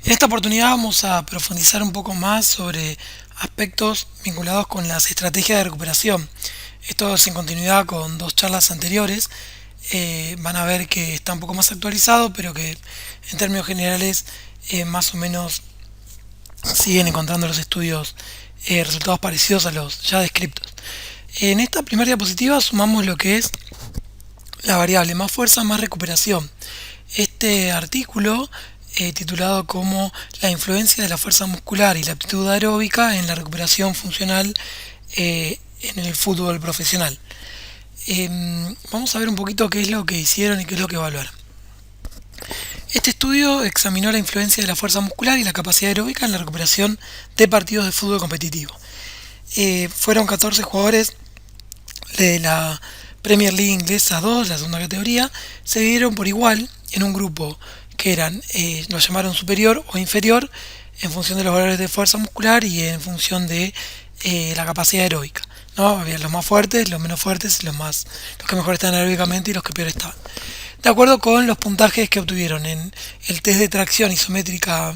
En esta oportunidad vamos a profundizar un poco más sobre aspectos vinculados con las estrategias de recuperación. Esto es en continuidad con dos charlas anteriores. Van a ver que está un poco más actualizado, pero que en términos generales más o menos siguen encontrando los estudios resultados parecidos a los ya descriptos. En esta primera diapositiva sumamos lo que es la variable más fuerza más recuperación. Este artículo, titulado como La influencia de la fuerza muscular y la aptitud aeróbica en la recuperación funcional en el fútbol profesional. Vamos a ver un poquito qué es lo que hicieron y qué es lo que evaluaron. Este estudio examinó la influencia de la fuerza muscular y la capacidad aeróbica en la recuperación de partidos de fútbol competitivo. Fueron 14 jugadores de la Premier League inglesa 2, la segunda categoría. Se dividieron por igual en un grupo que eran, lo llamaron superior o inferior, en función de los valores de fuerza muscular y en función de la capacidad aeróbica. ¿No? Había los más fuertes, los menos fuertes, los que mejor estaban aeróbicamente y los que peor estaban. De acuerdo con los puntajes que obtuvieron en el test de tracción isométrica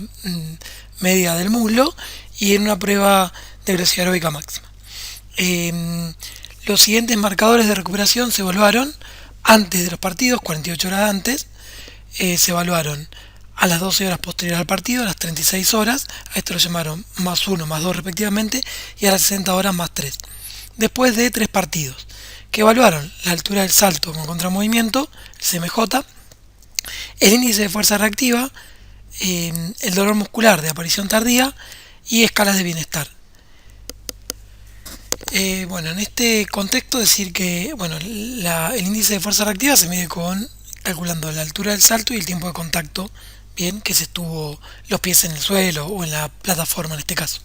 media del muslo y en una prueba de velocidad aeróbica máxima. Los siguientes marcadores de recuperación se evaluaron antes de los partidos, 48 horas antes. Se evaluaron a las 12 horas posteriores al partido, a las 36 horas, a esto lo llamaron más 1, más 2 respectivamente, y a las 60 horas más 3. Después de 3 partidos, que evaluaron la altura del salto con contramovimiento, el CMJ, el índice de fuerza reactiva, el dolor muscular de aparición tardía y escalas de bienestar. Bueno, en este contexto decir que el índice de fuerza reactiva se mide calculando la altura del salto y el tiempo de contacto, bien, que se estuvo los pies en el suelo o en la plataforma en este caso.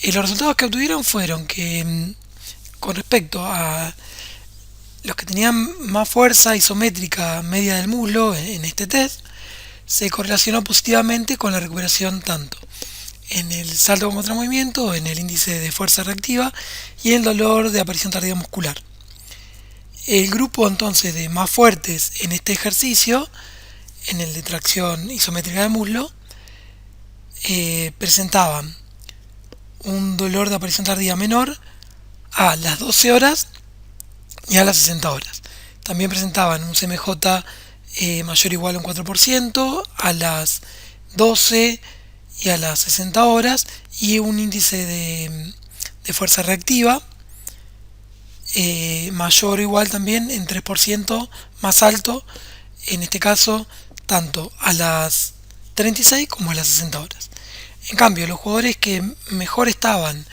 Los resultados que obtuvieron fueron que con respecto a los que tenían más fuerza isométrica media del muslo en este test, se correlacionó positivamente con la recuperación tanto en el salto con contramovimiento, en el índice de fuerza reactiva y el dolor de aparición tardía muscular. El grupo entonces de más fuertes en este ejercicio, en el de tracción isométrica del muslo, presentaban un dolor de aparición tardía menor a las 12 horas y a las 60 horas. También presentaban un CMJ mayor o igual a un 4% a las 12 y a las 60 horas y un índice de fuerza reactiva mayor o igual también en 3% más alto, en este caso tanto a las 36 como a las 60 horas. En cambio, los jugadores que mejor estaban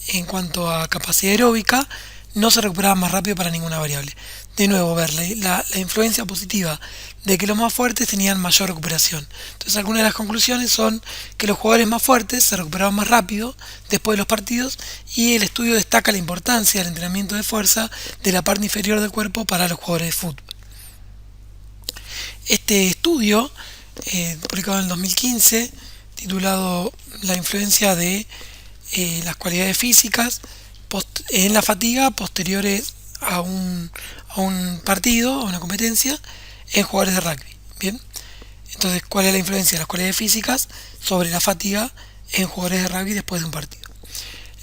en cuanto a capacidad aeróbica no se recuperaban más rápido para ninguna variable. De nuevo, ver la influencia positiva de que los más fuertes tenían mayor recuperación. Entonces, algunas de las conclusiones son que los jugadores más fuertes se recuperaban más rápido después de los partidos y el estudio destaca la importancia del entrenamiento de fuerza de la parte inferior del cuerpo para los jugadores de fútbol. Este estudio, publicado en el 2015, titulado La influencia de las cualidades físicas en la fatiga posteriores a un partido, a una competencia, en jugadores de rugby. Bien, entonces, ¿cuál es la influencia de las cualidades físicas sobre la fatiga en jugadores de rugby después de un partido?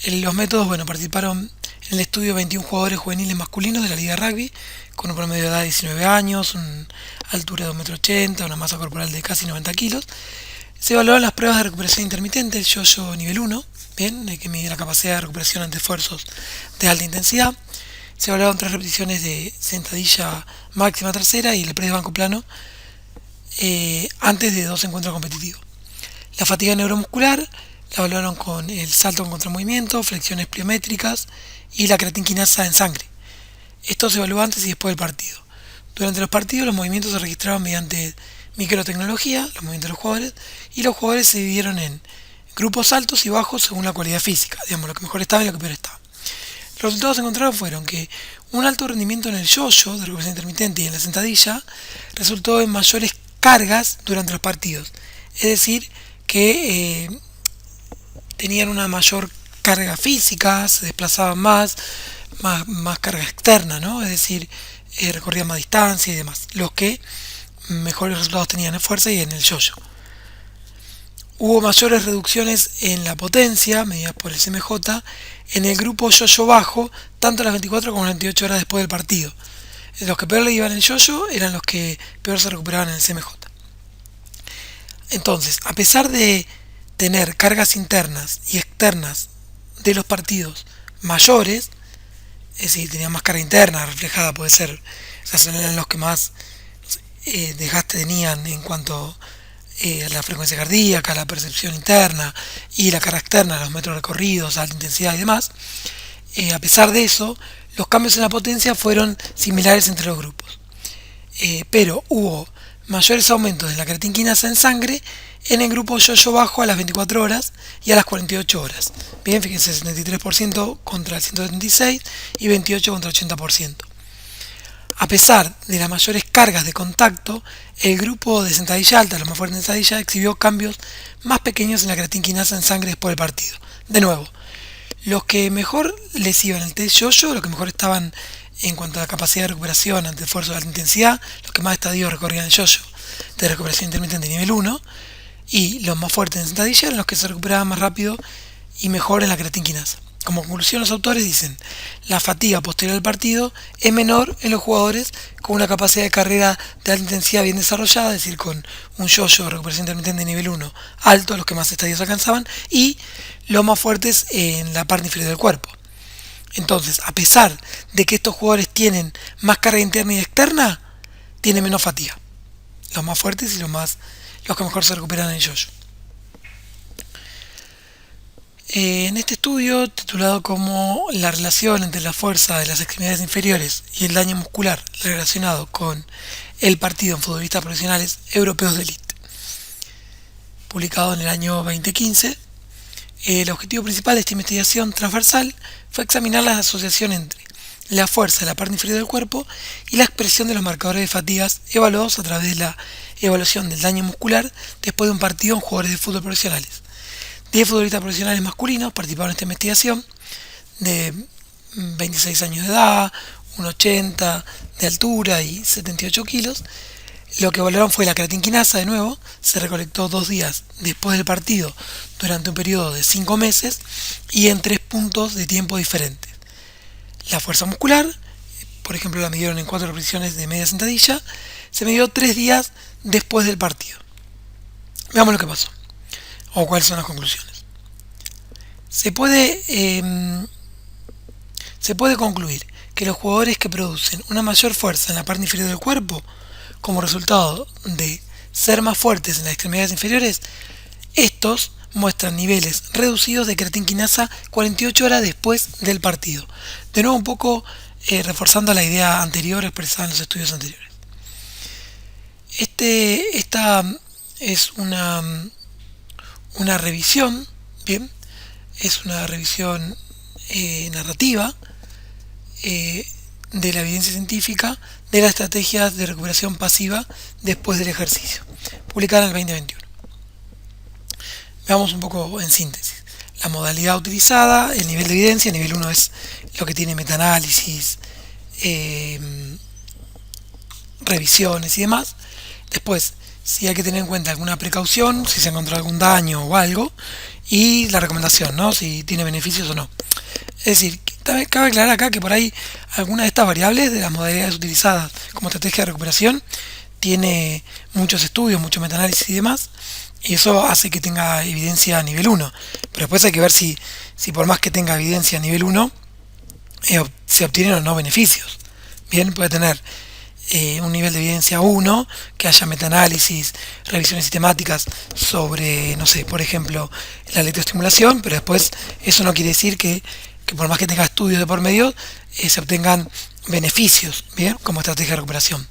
Los métodos, participaron en el estudio 21 jugadores juveniles masculinos de la Liga de Rugby, con un promedio de edad de 19 años, una altura de 1,80 m, una masa corporal de casi 90 kilos. Se evaluaron las pruebas de recuperación intermitente, el yo-yo nivel 1, bien, que mide la capacidad de recuperación ante esfuerzos de alta intensidad. Se evaluaron 3 repeticiones de sentadilla máxima tercera y el press de banco plano antes de 2 encuentros competitivos. La fatiga neuromuscular la evaluaron con el salto con contramovimiento, flexiones pliométricas y la creatinquinasa en sangre. Esto se evaluó antes y después del partido. Durante los partidos los movimientos se registraron mediante microtecnología, los movimientos de los jugadores, y los jugadores se dividieron en grupos altos y bajos según la cualidad física, digamos, lo que mejor estaba y lo que peor estaba. Los resultados encontrados fueron que un alto rendimiento en el yo-yo de recuperación intermitente y en la sentadilla resultó en mayores cargas durante los partidos, es decir, que tenían una mayor carga física, se desplazaban más carga externa, ¿no? Es decir, recorrían más distancia y demás, los que mejores resultados tenían en fuerza y en el yo-yo. Hubo mayores reducciones en la potencia, medidas por el CMJ, en el grupo yo-yo bajo, tanto a las 24 como a las 28 horas después del partido. Los que peor le iban en el yo-yo eran los que peor se recuperaban en el CMJ. Entonces, a pesar de tener cargas internas y externas de los partidos mayores, es decir, tenían más carga interna reflejada, puede ser, o sea, eran los que más desgaste tenían en cuanto a la frecuencia cardíaca, la percepción interna y la carga externa, los metros recorridos, alta intensidad y demás. A pesar de eso, los cambios en la potencia fueron similares entre los grupos. Pero hubo mayores aumentos de la creatinquinasa en sangre en el grupo yo-yo bajo a las 24 horas y a las 48 horas. Bien, fíjense, 73% contra el 176 y 28 contra el 80%. A pesar de las mayores cargas de contacto, el grupo de sentadilla alta, los más fuertes en sentadilla, exhibió cambios más pequeños en la creatinquinasa en sangre después del partido. De nuevo, los que mejor les iban el test yo-yo, los que mejor estaban en cuanto a la capacidad de recuperación ante esfuerzo de alta intensidad, los que más estadios recorrían el yo-yo de recuperación intermitente nivel 1, y los más fuertes en sentadilla eran los que se recuperaban más rápido y mejor en la creatinquinasa. Como conclusión, los autores dicen: la fatiga posterior al partido es menor en los jugadores con una capacidad de carrera de alta intensidad bien desarrollada, es decir, con un yo-yo de recuperación intermitente de nivel 1 alto, los que más estadios alcanzaban, y los más fuertes en la parte inferior del cuerpo. Entonces, a pesar de que estos jugadores tienen más carga interna y externa, tienen menos fatiga. Los más fuertes y los que mejor se recuperan en el yo-yo. En este estudio, titulado como La relación entre la fuerza de las extremidades inferiores y el daño muscular relacionado con el partido en futbolistas profesionales europeos de élite, publicado en el año 2015, el objetivo principal de esta investigación transversal fue examinar la asociación entre la fuerza de la parte inferior del cuerpo y la expresión de los marcadores de fatigas evaluados a través de la evaluación del daño muscular después de un partido en jugadores de fútbol profesionales. 10 futbolistas profesionales masculinos participaron en esta investigación, de 26 años de edad, 1,80 de altura y 78 kilos. Lo que evaluaron fue la creatinquinasa, de nuevo, se recolectó 2 días después del partido durante un periodo de 5 meses y en 3 puntos de tiempo diferentes. La fuerza muscular, por ejemplo, la midieron en 4 repeticiones de media sentadilla, se midió 3 días después del partido. Veamos lo que pasó, o cuáles son las conclusiones. Se puede concluir que los jugadores que producen una mayor fuerza en la parte inferior del cuerpo, como resultado de ser más fuertes en las extremidades inferiores, estos muestran niveles reducidos de creatinquinasa 48 horas después del partido. De nuevo, un poco reforzando la idea anterior expresada en los estudios anteriores. Esta es una revisión, bien, es una revisión narrativa de la evidencia científica de las estrategias de recuperación pasiva después del ejercicio, publicada en el 2021. Veamos un poco en síntesis. La modalidad utilizada, el nivel de evidencia, el nivel 1 es lo que tiene metaanálisis, revisiones y demás. Después, si hay que tener en cuenta alguna precaución, si se encontró algún daño o algo, y la recomendación, ¿no? Si tiene beneficios o no. Es decir, cabe aclarar acá que por ahí algunas de estas variables de las modalidades utilizadas como estrategia de recuperación tiene muchos estudios, mucho metaanálisis y demás, y eso hace que tenga evidencia a nivel 1. Pero después hay que ver si por más que tenga evidencia a nivel 1, se obtienen o no beneficios. Bien, puede tener un nivel de evidencia 1, que haya metaanálisis, revisiones sistemáticas sobre, no sé, por ejemplo, la electroestimulación, pero después eso no quiere decir que por más que tenga estudios de por medio, se obtengan beneficios, bien, como estrategia de recuperación.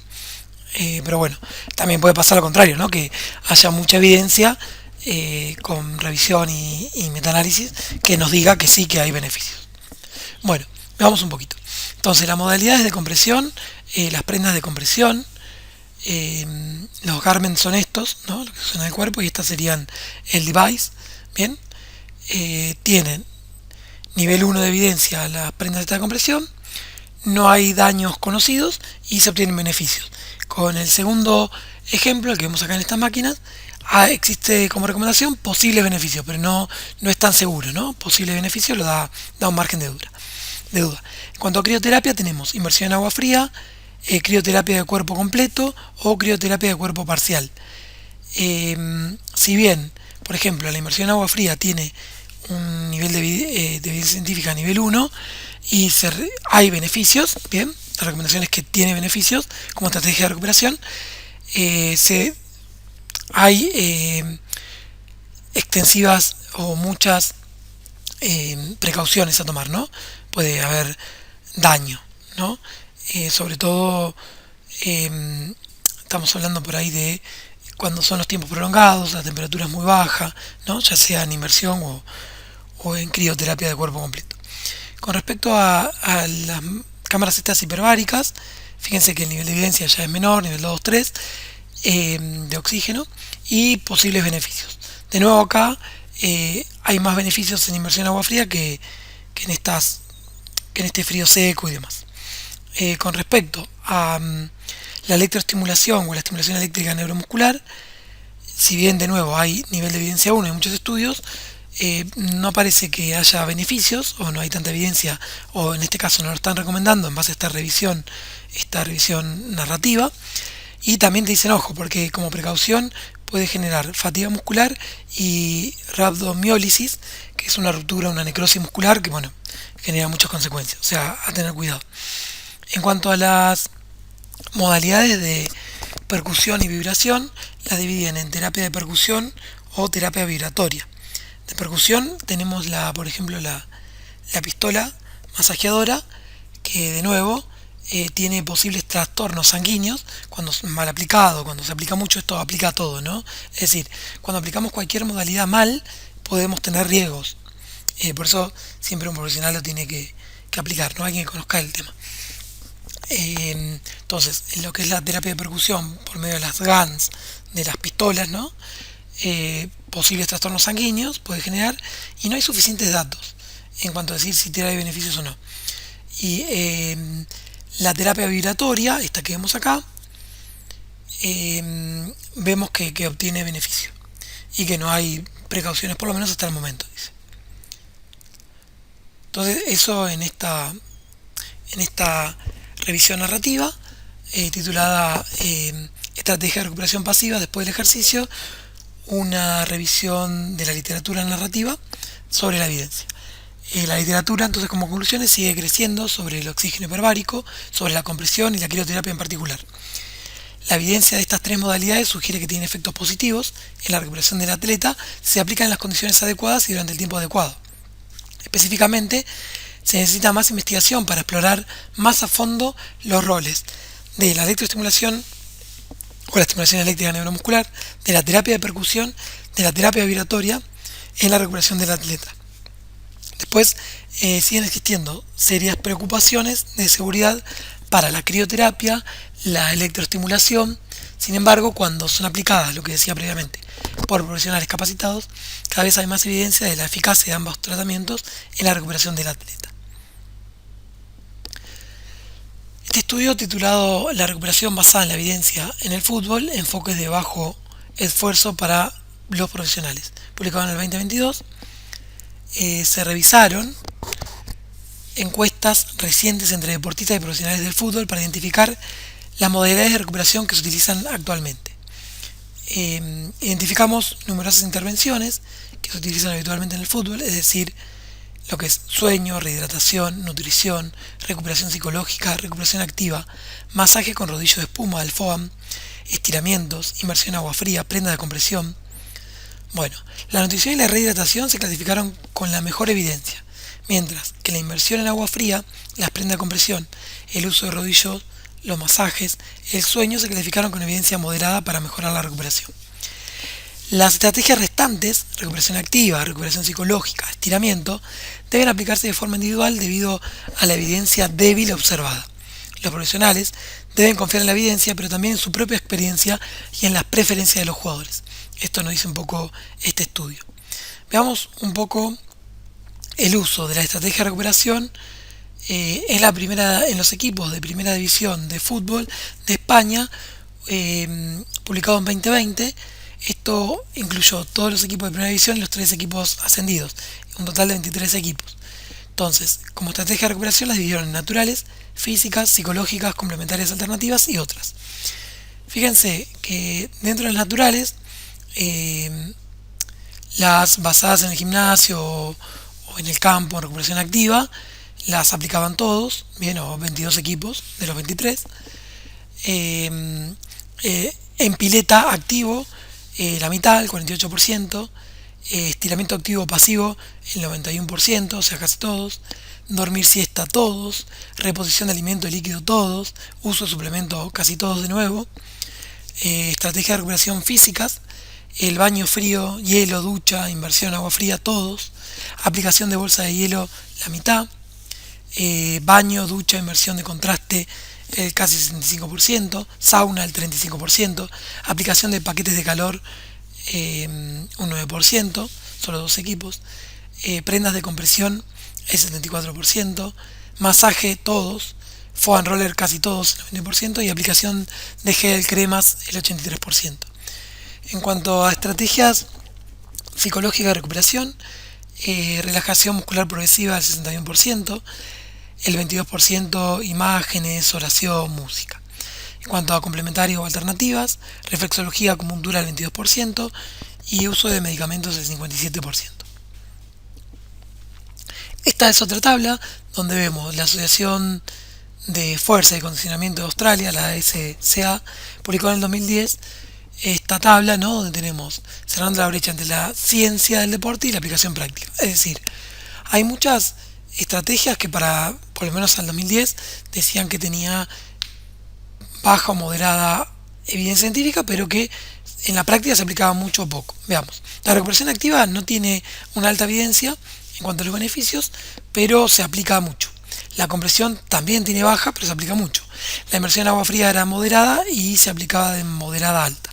Pero bueno, también puede pasar lo contrario, ¿no? Que haya mucha evidencia con revisión y metaanálisis que nos diga que sí que hay beneficios. Bueno, veamos un poquito. Entonces, las modalidades de compresión, las prendas de compresión, los garments son estos, ¿no? Lo que son en el cuerpo, y estas serían el device, ¿bien? Tienen nivel 1 de evidencia las prendas de compresión, no hay daños conocidos y se obtienen beneficios. Con el segundo Ejemplo, el que vemos acá en estas máquinas, existe como recomendación posibles beneficios, pero no es tan seguro, ¿no? Posibles beneficios da un margen de duda. En cuanto a crioterapia, tenemos inmersión en agua fría, crioterapia de cuerpo completo o crioterapia de cuerpo parcial. Si bien, por ejemplo, la inmersión en agua fría tiene un nivel de evidencia científica a nivel 1 y hay beneficios, bien, la recomendación es que tiene beneficios como estrategia de recuperación, se, hay extensivas o muchas precauciones a tomar, ¿no? Puede haber daño, ¿no? Sobre todo, eh, estamos hablando por ahí de cuando son los tiempos prolongados, la temperatura es muy baja, ¿no? Ya sea en inmersión o en crioterapia de cuerpo completo. Con respecto a las cámaras estas hiperbáricas, fíjense que el nivel de evidencia ya es menor, nivel 2, 3, de oxígeno y posibles beneficios. De nuevo acá hay más beneficios en inmersión en agua fría que en estas que en este frío seco y demás. Con respecto a la electroestimulación o la estimulación eléctrica neuromuscular, si bien de nuevo hay nivel de evidencia 1 en muchos estudios, no parece que haya beneficios o no hay tanta evidencia o en este caso no lo están recomendando en base a esta revisión narrativa. Y también te dicen, ojo, porque como precaución puede generar fatiga muscular y rhabdomiólisis, que es una ruptura, una necrosis muscular que, bueno, genera muchas consecuencias. O sea, a tener cuidado. En cuanto a las modalidades de percusión y vibración, las dividen en terapia de percusión o terapia vibratoria. De percusión tenemos por ejemplo, la pistola masajeadora, que de nuevo tiene posibles trastornos sanguíneos cuando es mal aplicado, cuando se aplica mucho, esto aplica a todo, ¿no? Es decir, cuando aplicamos cualquier modalidad mal, podemos tener riesgos. Por eso siempre un profesional lo tiene que aplicar, ¿no? Alguien que conozca el tema. Entonces, en lo que es la terapia de percusión por medio de las guns, de las pistolas, ¿no? Posibles trastornos sanguíneos puede generar y no hay suficientes datos en cuanto a decir si trae beneficios o no. Y la terapia vibratoria, esta que vemos acá, vemos que obtiene beneficio y que no hay precauciones, por lo menos hasta el momento, dice. Entonces, eso en esta revisión narrativa titulada Estrategia de recuperación pasiva después del ejercicio, una revisión de la literatura narrativa sobre la evidencia. La literatura, entonces, como conclusiones, sigue creciendo sobre el oxígeno hiperbárico, sobre la compresión y la crioterapia en particular. La evidencia de estas tres modalidades sugiere que tienen efectos positivos en la recuperación del atleta, se aplican en las condiciones adecuadas y durante el tiempo adecuado. Específicamente, se necesita más investigación para explorar más a fondo los roles de la electroestimulación o la estimulación eléctrica neuromuscular, de la terapia de percusión, de la terapia vibratoria en la recuperación del atleta. Después siguen existiendo serias preocupaciones de seguridad para la crioterapia, la electroestimulación. Sin embargo, cuando son aplicadas, lo que decía previamente, por profesionales capacitados, cada vez hay más evidencia de la eficacia de ambos tratamientos en la recuperación del atleta. Este estudio, titulado La recuperación basada en la evidencia en el fútbol, enfoques de bajo esfuerzo para los profesionales, publicado en el 2022, se revisaron encuestas recientes entre deportistas y profesionales del fútbol para identificar las modalidades de recuperación que se utilizan actualmente. Identificamos numerosas intervenciones que se utilizan habitualmente en el fútbol, es decir, lo que es sueño, rehidratación, nutrición, recuperación psicológica, recuperación activa, masaje con rodillo de espuma del FOAM, estiramientos, inmersión en agua fría, prenda de compresión. Bueno, la nutrición y la rehidratación se clasificaron con la mejor evidencia, mientras que la inmersión en agua fría, las prendas de compresión, el uso de rodillos, los masajes, el sueño se clasificaron con evidencia moderada para mejorar la recuperación. Las estrategias restantes, recuperación activa, recuperación psicológica, estiramiento, deben aplicarse de forma individual debido a la evidencia débil observada. Los profesionales deben confiar en la evidencia, pero también en su propia experiencia y en las preferencias de los jugadores. Esto nos dice un poco este estudio. Veamos un poco el uso de la estrategia de recuperación. Es la primera en los equipos de primera división de fútbol de España, publicado en 2020. Esto incluyó todos los equipos de primera división y los 3 equipos ascendidos, un total de 23 equipos. Entonces, como estrategia de recuperación las dividieron en naturales, físicas, psicológicas, complementarias alternativas y otras. Fíjense que dentro de las naturales, eh, las basadas en el gimnasio o en el campo, en recuperación activa, las aplicaban todos, bien, o 22 equipos de los 23. Eh, en pileta activo, la mitad, el 48%. Estiramiento activo pasivo, el 91%, o sea, casi todos. Dormir siesta, todos. Reposición de alimento y líquido, todos. Uso de suplemento, casi todos de nuevo. Estrategia de recuperación físicas, el baño frío, hielo, ducha, inversión, agua fría, todos. Aplicación de bolsa de hielo, la mitad. Baño, ducha, inversión de contraste, el casi 65%. Sauna, el 35%. Aplicación de paquetes de calor, un 9%, solo 2 equipos. Prendas de compresión, el 74%. Masaje, todos. Foam roller, casi todos, el 20%. Y aplicación de gel, cremas, el 83%. En cuanto a estrategias psicológicas de recuperación, relajación muscular progresiva, el 61%. El 22% imágenes, oración, música. En cuanto a complementarios o alternativas, reflexología, acupuntura el 22% y uso de medicamentos el 57%. Esta es otra tabla donde vemos la Asociación de Fuerza y Condicionamiento de Australia, la ASCA, publicó en el 2010 esta tabla, ¿no? Donde tenemos cerrando la brecha entre la ciencia del deporte y la aplicación práctica. Es decir, hay muchas estrategias que por lo menos al 2010, decían que tenía baja o moderada evidencia científica, pero que en la práctica se aplicaba mucho o poco. Veamos, la recuperación activa no tiene una alta evidencia en cuanto a los beneficios, pero se aplica mucho. La compresión también tiene baja, pero se aplica mucho. La inmersión en agua fría era moderada y se aplicaba de moderada a alta.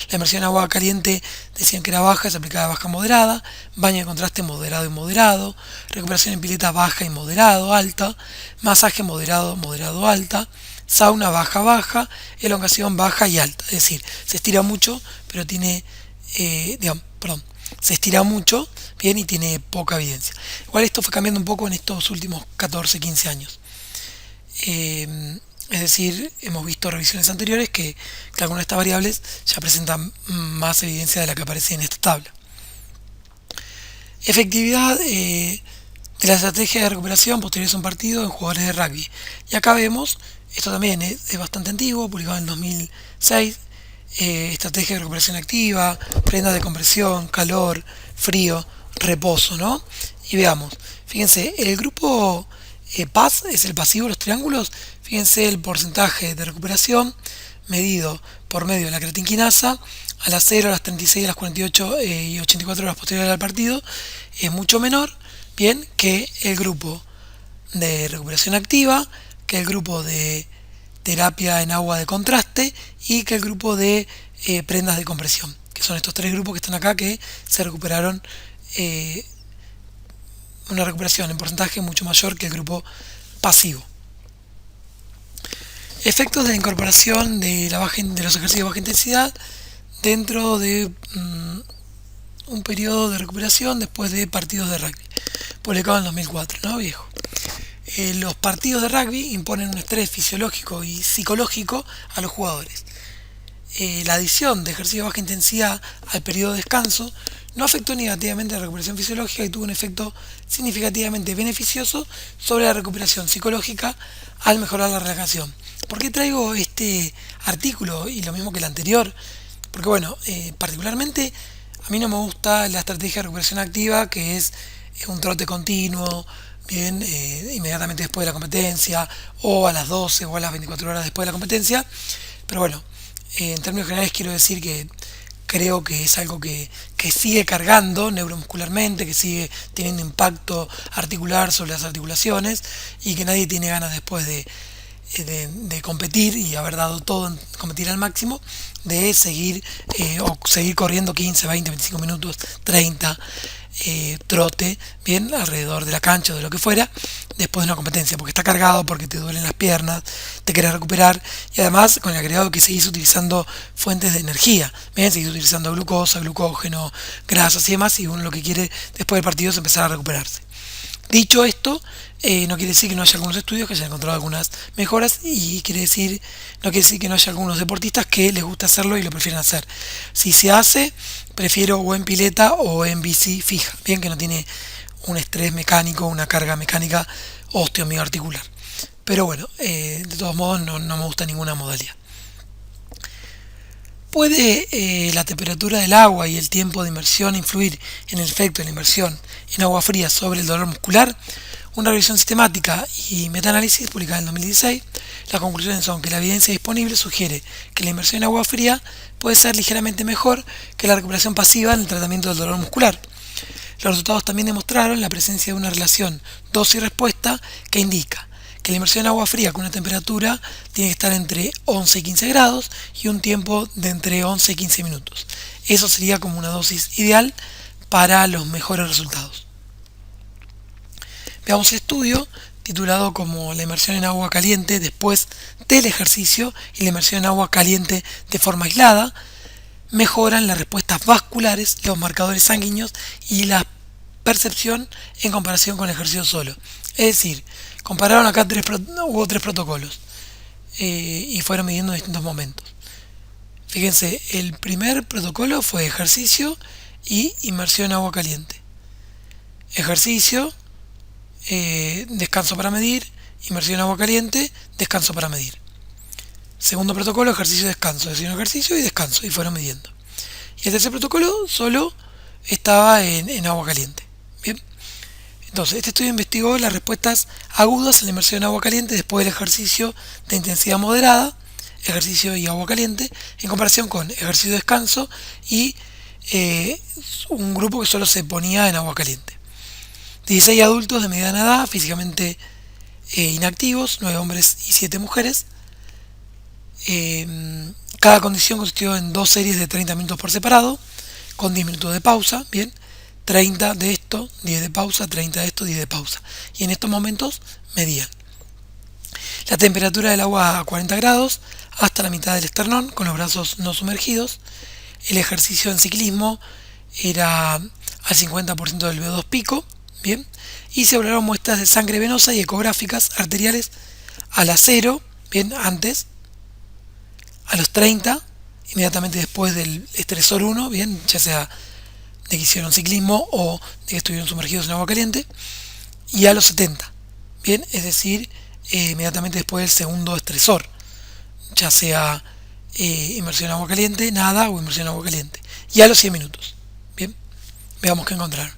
La inmersión en agua caliente decían que era baja y se aplicaba de baja a moderada. Baño de contraste moderado y moderado. Recuperación en pileta baja y moderado, alta. Masaje moderado, moderado, alta. Sauna baja, baja. Elongación baja y alta. Es decir, se estira mucho, pero tiene, se estira mucho, bien, y tiene poca evidencia. Igual esto fue cambiando un poco en estos últimos 14, 15 años. Es decir, hemos visto revisiones anteriores que algunas de estas variables ya presentan más evidencia de la que aparece en esta tabla. Efectividad de la estrategia de recuperación posterior a un partido en jugadores de rugby. Y acá vemos, esto también es bastante antiguo, publicado en 2006, estrategia de recuperación activa, prendas de compresión, calor, frío, reposo, ¿no? Y veamos, fíjense, el grupo PAS es el pasivo de los triángulos. Fíjense el porcentaje de recuperación medido por medio de la creatinquinasa a las 0, a las 36, a las 48 y 84 horas posteriores al partido es mucho menor, bien, que el grupo de recuperación activa, que el grupo de terapia en agua de contraste y que el grupo de prendas de compresión, que son estos 3 grupos que están acá que se recuperaron, una recuperación en porcentaje mucho mayor que el grupo pasivo. Efectos de la incorporación de los ejercicios de baja intensidad dentro de un periodo de recuperación después de partidos de rugby, publicado en 2004, ¿no? Viejo. Los partidos de rugby imponen un estrés fisiológico y psicológico a los jugadores. La adición de ejercicio de baja intensidad al periodo de descanso no afectó negativamente la recuperación fisiológica y tuvo un efecto significativamente beneficioso sobre la recuperación psicológica al mejorar la relajación. ¿Por qué traigo este artículo y lo mismo que el anterior? Porque bueno, particularmente a mí no me gusta la estrategia de recuperación activa, que es un trote continuo, bien, inmediatamente después de la competencia, o a las 12 o a las 24 horas después de la competencia. Pero bueno, en términos generales quiero decir que creo que es algo que sigue cargando neuromuscularmente, que sigue teniendo impacto articular sobre las articulaciones y que nadie tiene ganas después de competir y haber dado todo en competir al máximo, de seguir o seguir corriendo 15, 20, 25 minutos, 30, trote, bien, alrededor de la cancha o de lo que fuera, después de una competencia, porque está cargado, porque te duelen las piernas, te querés recuperar y además con el agregado que seguís utilizando fuentes de energía, bien, seguís utilizando glucosa, glucógeno, grasas y demás y uno lo que quiere después del partido es empezar a recuperarse. Dicho esto, no quiere decir que no haya algunos estudios que hayan encontrado algunas mejoras y no quiere decir que no haya algunos deportistas que les gusta hacerlo y lo prefieren hacer. Si se hace, prefiero o en pileta o en bici fija, bien que no tiene un estrés mecánico, una carga mecánica osteomioarticular. Pero bueno, de todos modos no me gusta ninguna modalidad. ¿Puede la temperatura del agua y el tiempo de inmersión influir en el efecto de la inmersión en agua fría sobre el dolor muscular? Una revisión sistemática y metaanálisis publicada en 2016, las conclusiones son que la evidencia disponible sugiere que la inmersión en agua fría puede ser ligeramente mejor que la recuperación pasiva en el tratamiento del dolor muscular. Los resultados también demostraron la presencia de una relación dosis-respuesta que indica que la inmersión en agua fría con una temperatura tiene que estar entre 11 y 15 grados y un tiempo de entre 11 y 15 minutos. Eso sería como una dosis ideal para los mejores resultados. Veamos el estudio titulado como la inmersión en agua caliente después del ejercicio y la inmersión en agua caliente de forma aislada mejoran las respuestas vasculares, los marcadores sanguíneos y la percepción en comparación con el ejercicio solo. Es decir, compararon acá hubo tres protocolos y fueron midiendo en distintos momentos. Fíjense, el primer protocolo fue ejercicio y inmersión en agua caliente. Ejercicio, descanso para medir, inmersión en agua caliente, descanso para medir. Segundo protocolo, ejercicio y descanso, ejercicio y descanso, y fueron midiendo. Y el tercer protocolo solo estaba en agua caliente. Bien. Entonces, este estudio investigó las respuestas agudas a la inmersión en agua caliente después del ejercicio de intensidad moderada, ejercicio y agua caliente, en comparación con ejercicio y descanso y un grupo que solo se ponía en agua caliente. 16 adultos de mediana edad, físicamente inactivos, 9 hombres y 7 mujeres. Cada condición consistió en dos series de 30 minutos por separado, con 10 minutos de pausa, bien, 30 de esto, 10 de pausa, 30 de esto, 10 de pausa. Y en estos momentos medían la temperatura del agua a 40 grados hasta la mitad del esternón, con los brazos no sumergidos. El ejercicio en ciclismo era al 50% del VO2 pico, bien, y se evaluaron muestras de sangre venosa y ecográficas arteriales a las 0, bien, antes, a los 30, inmediatamente después del estresor 1, bien, ya sea de que hicieron ciclismo o de que estuvieron sumergidos en agua caliente, y a los 70, bien, es decir, inmediatamente después del segundo estresor, ya sea inmersión en agua caliente, nada o inmersión en agua caliente, y a los 100 minutos. Bien, veamos qué encontraron.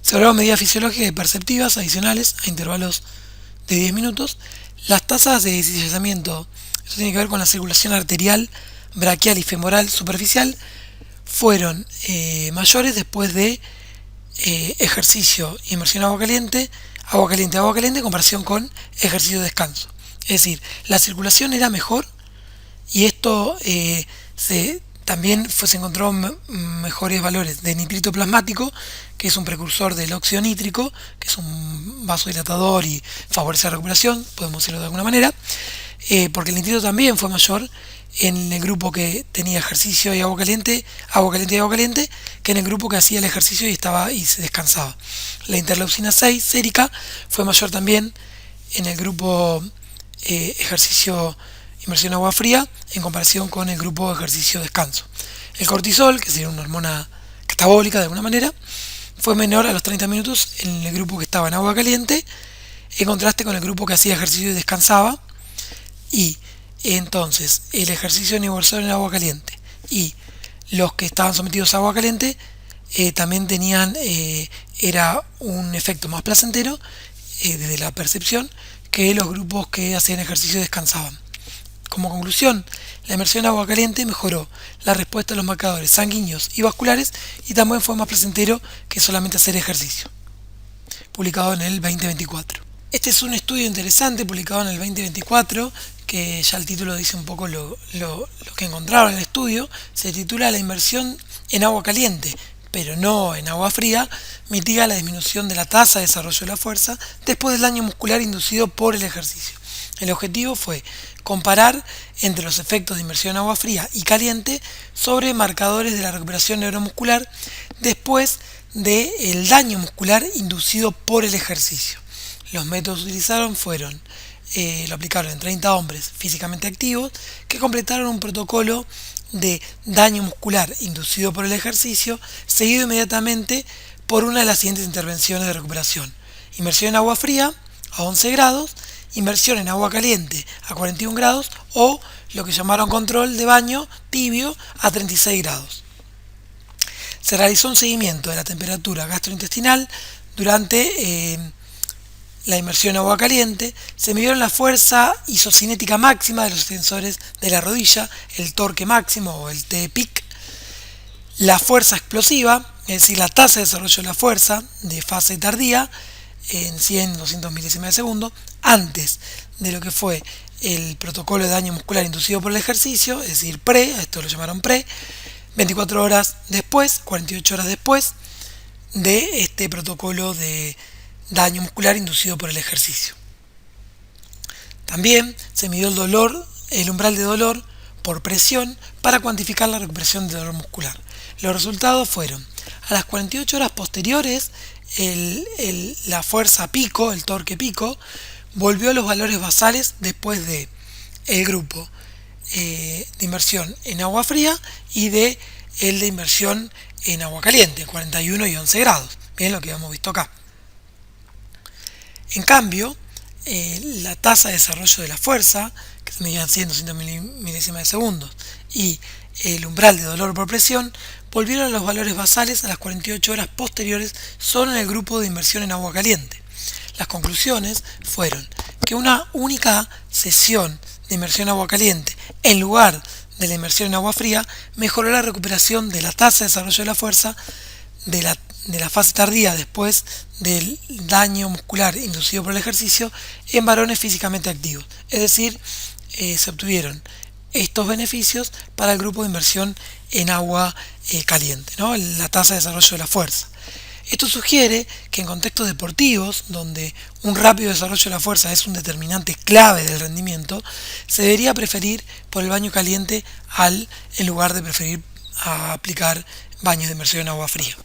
Se evaluaron medidas fisiológicas y perceptivas adicionales a intervalos de 10 minutos. Las tasas de deslizamiento, eso tiene que ver con la circulación arterial, braquial y femoral superficial, fueron mayores después de ejercicio, inmersión en agua caliente, en comparación con ejercicio de descanso. Es decir, la circulación era mejor y esto también se encontró mejores valores de nitrito plasmático, que es un precursor del óxido nítrico, que es un vasodilatador y favorece la recuperación, podemos decirlo de alguna manera, porque el nitrito también fue mayor en el grupo que tenía ejercicio y agua caliente, que en el grupo que hacía el ejercicio y se descansaba. La interleucina 6 sérica fue mayor también en el grupo ejercicio inmersión en agua fría en comparación con el grupo ejercicio-descanso. El cortisol, que sería una hormona catabólica de alguna manera, fue menor a los 30 minutos en el grupo que estaba en agua caliente, en contraste con el grupo que hacía ejercicio y descansaba. Y entonces el ejercicio universal en agua caliente y los que estaban sometidos a agua caliente también tenían era un efecto más placentero desde la percepción que los grupos que hacían ejercicio y descansaban. Como conclusión, la inmersión en agua caliente mejoró la respuesta a los marcadores sanguíneos y vasculares y también fue más placentero que solamente hacer ejercicio. Publicado en el 2024. Este es un estudio interesante publicado en el 2024 que ya el título dice un poco lo que encontraron en el estudio. Se titula La inmersión en agua caliente, pero no en agua fría, mitiga la disminución de la tasa de desarrollo de la fuerza después del daño muscular inducido por el ejercicio. El objetivo fue comparar entre los efectos de inmersión en agua fría y caliente sobre marcadores de la recuperación neuromuscular después del daño muscular inducido por el ejercicio. Los métodos utilizados fueron, lo aplicaron en 30 hombres físicamente activos que completaron un protocolo de daño muscular inducido por el ejercicio, seguido inmediatamente por una de las siguientes intervenciones de recuperación: inmersión en agua fría a 11 grados, inmersión en agua caliente a 41 grados o lo que llamaron control de baño tibio a 36 grados. Se realizó un seguimiento de la temperatura gastrointestinal durante la inmersión en agua caliente, se midieron la fuerza isocinética máxima de los extensores de la rodilla, el torque máximo o el T-peak, la fuerza explosiva, es decir, la tasa de desarrollo de la fuerza de fase tardía en 100-200 milésimas de segundo, antes de lo que fue el protocolo de daño muscular inducido por el ejercicio, es decir, esto lo llamaron 24 horas después, 48 horas después de este protocolo de daño muscular inducido por el ejercicio. También se midió el umbral de dolor por presión para cuantificar la recuperación de dolor muscular. Los resultados fueron: a las 48 horas posteriores, la fuerza pico, el torque pico, volvió a los valores basales después de el grupo de inmersión en agua fría y de inmersión en agua caliente, 41 y 11 grados. Bien, lo que hemos visto acá. En cambio, la tasa de desarrollo de la fuerza, que se medían 100-200 milésimas de segundos, y el umbral de dolor por presión, volvieron a los valores basales a las 48 horas posteriores solo en el grupo de inmersión en agua caliente. Las conclusiones fueron que una única sesión de inmersión en agua caliente en lugar de la inmersión en agua fría mejoró la recuperación de la tasa de desarrollo de la fuerza de la fase tardía después del daño muscular inducido por el ejercicio en varones físicamente activos. Es decir, se obtuvieron estos beneficios para el grupo de inmersión en agua caliente, ¿no? La tasa de desarrollo de la fuerza. Esto sugiere que en contextos deportivos, donde un rápido desarrollo de la fuerza es un determinante clave del rendimiento, se debería preferir por el baño caliente en lugar de preferir aplicar baños de inmersión en agua fría.